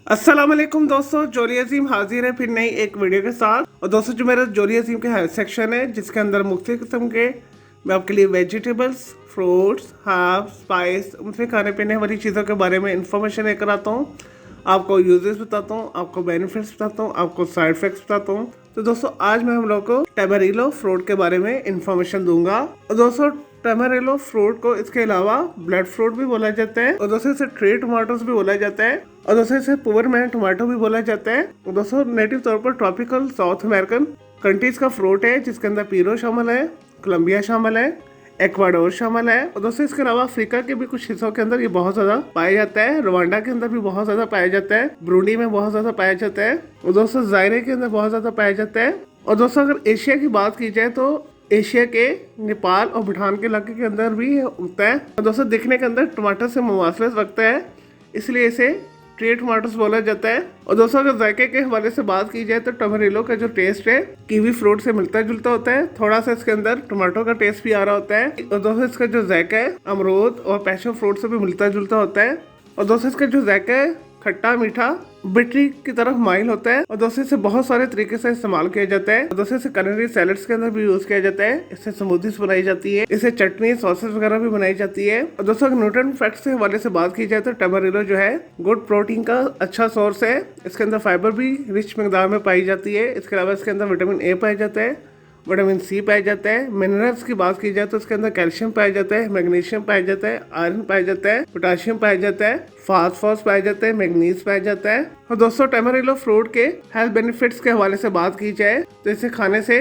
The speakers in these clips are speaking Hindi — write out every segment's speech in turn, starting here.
अस्सलाम वालेकुम दोस्तों, जोरी अजीम हाजिर है फिर नई एक वीडियो के साथ। और दोस्तों, जो मेरा जोरी अजीम के हेल्थ सेक्शन है जिसके अंदर मुख्तलिफ किस्म के मैं आपके लिए वेजिटेबल्स, फ्रूट्स, हर्ब्स, स्पाइस, उनसे खाने पीने वाली चीज़ों के बारे में इंफॉर्मेशन लेकर आता हूँ। आपको यूजेस बताता हूँ, आपको बेनिफिट्स बताता हूँ, आपको साइड इफेक्ट्स बताता हूँ। तो दोस्तों, आज मैं हम लोग को टैमारिलो फ्रूट के बारे में इंफॉर्मेशन दूंगा। और दोस्तों, टैमारिलो फ्रूट को इसके अलावा ब्लड फ्रूट भी बोला जाता है, और दोस्तों इसे ट्री टमाटोस भी बोला जाता है, और दोस्तों इसे पुअरमैन टमाटो भी बोला जाता है। और दोस्तों, नेटिव तौर पर ट्रॉपिकल साउथ अमेरिकन कंट्रीज का फ्रूट है जिसके अंदर पीरो शामिल है, कोलंबिया शामिल है, एक्वाडोर शामिल है। और दोस्तों, इसके अलावा अफ्रीका के भी कुछ हिस्सों के अंदर ये बहुत ज्यादा पाया जाता है। रवांडा के अंदर भी बहुत ज्यादा पाया जाता है, ब्रूंडी में बहुत ज्यादा पाया जाता है, और दोस्तों जायरे के अंदर बहुत ज्यादा पाया जाता है। और दोस्तों, अगर एशिया की बात की जाए तो एशिया के नेपाल और भूटान के इलाके के अंदर भी उगता है। और दोस्तों, दिखने के अंदर टमाटर से मुमासलत रखता है, इसलिए इसे ट्री टमाटोस बोला जाता है। और दोस्तों, अगर जायके के हवाले से बात की जाए तो टमारिलो का जो टेस्ट है कीवी फ्रूट से मिलता जुलता होता है। थोड़ा सा इसके अंदर टमाटो का टेस्ट भी आ रहा होता है। और दोस्तों, इसका जो जायका है अमरूद और पैशन फ्रूट से भी मिलता जुलता होता है। और दोस्तों, इसका जो जायका है खट्टा मीठा बिट्री की तरफ माइल होता है। और दोस्तों, इसे बहुत सारे तरीके से इस्तेमाल किया जाता है। दोस्तों, इसे कनरी सैलड्स के अंदर भी यूज किया जाता है, इससे स्मूदीज बनाई जाती है, इसे चटनी सॉसेस वगैरह भी बनाई जाती है। और दोस्तों, अगर न्यूट्रिएंट फैक्ट्स के हवाले से बात की जाए तो टमारिलो जो है गुड प्रोटीन का अच्छा सोर्स है। इसके अंदर फाइबर भी रिच मकदार में पाई जाती है। इसके अलावा इसके अंदर विटामिन ए पाया जाता है, विटामिन सी पाया जाता है। मिनरल्स की बात की जाए तो इसके अंदर कैल्शियम पाया जाता है, मैग्नीशियम पाया जाता है, आयरन पाया जाता है, पोटाशियम पाया जाता है, फास्फोरस पाया जाता है, मैग्नीज पाया जाता है। और दोस्तों, टमारिलो फ्रूट के हेल्थ बेनिफिट्स के हवाले से बात की जाए तो इसे खाने से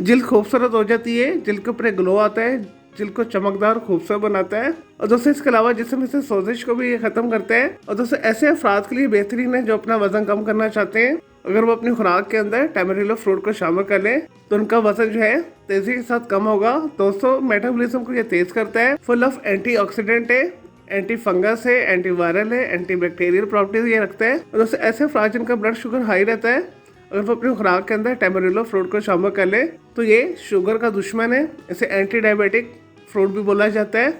जिल्द खूबसूरत हो जाती है, जिल्द के ऊपर ग्लो आता है, जिल्द को चमकदार खूबसूरत बनाता है। और दोस्तों, इसके अलावा जिसम से सोजिश को भी ये खत्म करते हैं। और दोस्तों, ऐसे अफराद के लिए बेहतरीन है जो अपना वजन कम करना चाहते हैं। अगर वो अपनी खुराक के अंदर टमारिलो फ्रूट को शामिल कर लें तो उनका वजन जो है तेजी के साथ कम होगा। दोस्तों, मेटाबॉलिज्म को ये तेज करता है, फुल ऑफ एंटीऑक्सीडेंट है, एंटी फंगस है, एंटी वायरल है, एंटी बैक्टीरियल प्रॉपर्टीज ये रखता है। और दोस्तों, ऐसे अफराद जिनका ब्लड शुगर हाई रहता है, अगर वो अपनी खुराक के अंदर टमारिलो फ्रूट को शामिल कर ले तो ये शुगर का दुश्मन है। इसे एंटी डायबिटिक फ्रूट भी बोला जाता है,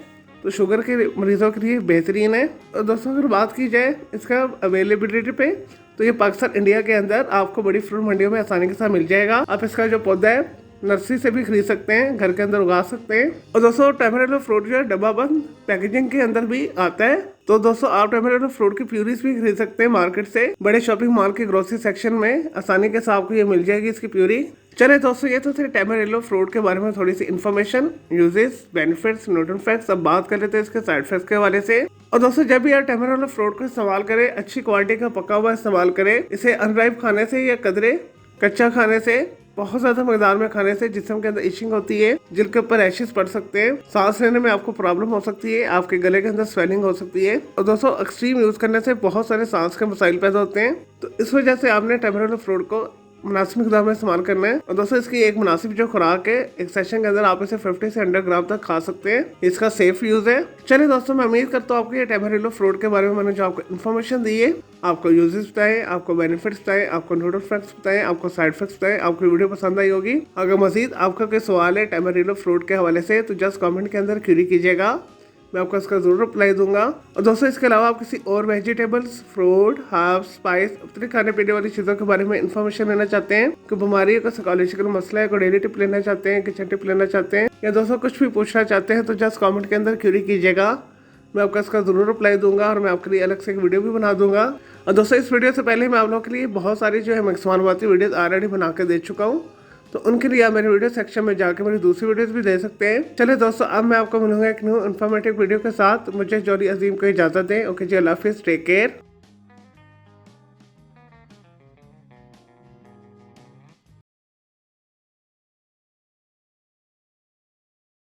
तो शुगर के मरीजों के लिए बेहतरीन है। और दोस्तों, अगर बात की जाए इसका अवेलेबिलिटी पे तो ये पाकिस्तान इंडिया के अंदर आपको बड़ी फ्रूट मंडियों में आसानी के साथ मिल जाएगा। आप इसका जो पौधा है नर्सरी से भी खरीद सकते हैं, घर के अंदर उगा सकते हैं। और दोस्तों, टमारिलो फ्रूट जो है डब्बा बंद पैकेजिंग के अंदर भी आता है। तो दोस्तों, आप टमारिलो फ्रूट की प्यूरीज भी खरीद सकते हैं मार्केट से, बड़े शॉपिंग मॉल के ग्रोसरी सेक्शन में आसानी के साथ आपको ये मिल जाएगी इसकी प्यूरी। चले दोस्तों, ये तो थे टमारिलो फ्रूट के बारे में थोड़ी सी information, uses, benefits, nutrient facts. अब बात कर लेते हैं इसके साइड इफेक्ट्स के हवाले से। और दोस्तों, जब भी आप टमारिलो फ्रूट को इस्तेमाल करें, अच्छी क्वालिटी का पका हुआ इस्तेमाल करें। इसे अनराइप खाने से या कदरे कच्चा खाने से, बहुत ज्यादा मकदार में खाने से जिस्म के अंदर इचिंग होती है, जिल्द के ऊपर रैशेस पड़ सकते हैं, सांस लेने में आपको प्रॉब्लम हो सकती है, आपके गले के अंदर स्वेलिंग हो सकती है। और दोस्तों, एक्सट्रीम यूज करने से बहुत सारे सांस के मसाइल पैदा होते हैं। तो इस वजह से आपने टमारिलो फ्रूट को मुनासिब मिकदार में इस्तेमाल करना है। और दोस्तों, इसकी एक मुनासिब जो खुराक है, एक सेशन के अंदर आप इसे 50 से 100 ग्राम तक खा सकते हैं। इसका सेफ यूज है। चलिए दोस्तों, मैं उम्मीद करता हूँ आपको ये टमारिलो फ्रूट के बारे में मैंने जो आपको इन्फॉर्मेशन दी है, आपको यूजेस बताए, आपको बेनिफिट्स बताए, आपको न्यूट्रिएंट फैक्ट्स बताए, आपको साइड इफेक्ट्स बताए, आपको वीडियो पसंद आई होगी। अगर मजीद आपका कोई सवाल है टमारिलो फ्रूट के हवाले से तो जस्ट कमेंट के अंदर क्वेरी कीजिएगा, मैं आपको इसका जरूर रिप्लाई दूंगा। और दोस्तों, इसके अलावा आप किसी और वेजिटेबल्स, फ्रूट, हर्ब्स, स्पाइस, अपने खाने पीने वाली चीज़ों के बारे में इन्फॉर्मेशन लेना चाहते हैं, कोई बीमारी का साइकोलॉजिकल मसला है, कोई डेली टिप लेना चाहते हैं, किचन टिप लेना चाहते हैं, या दोस्तों कुछ भी पूछना चाहते हैं तो जस्ट कमेंट के अंदर क्वेरी कीजिएगा, मैं आपका इसका जरूर रिप्लाई दूंगा। और मैं आपके लिए अलग से एक वीडियो भी बना दूंगा। और दोस्तों, इस वीडियो से पहले मैं आप लोगों के लिए बहुत सारी जो है मैक्सिमाती वीडियोस ऑलरेडी बना के दे चुका हूँ, तो उनके लिए आप मेरे वीडियो सेक्शन में जाकर मेरी दूसरी वीडियोस भी दे सकते हैं। चलिए दोस्तों, अब मैं आपको मिलूंगा एक न्यू इन्फॉर्मेटिव वीडियो के साथ। मुझे जोरी अजीम को इजाजत दें। ओके जी, अल्लाह हाफिज़, टेक केयर।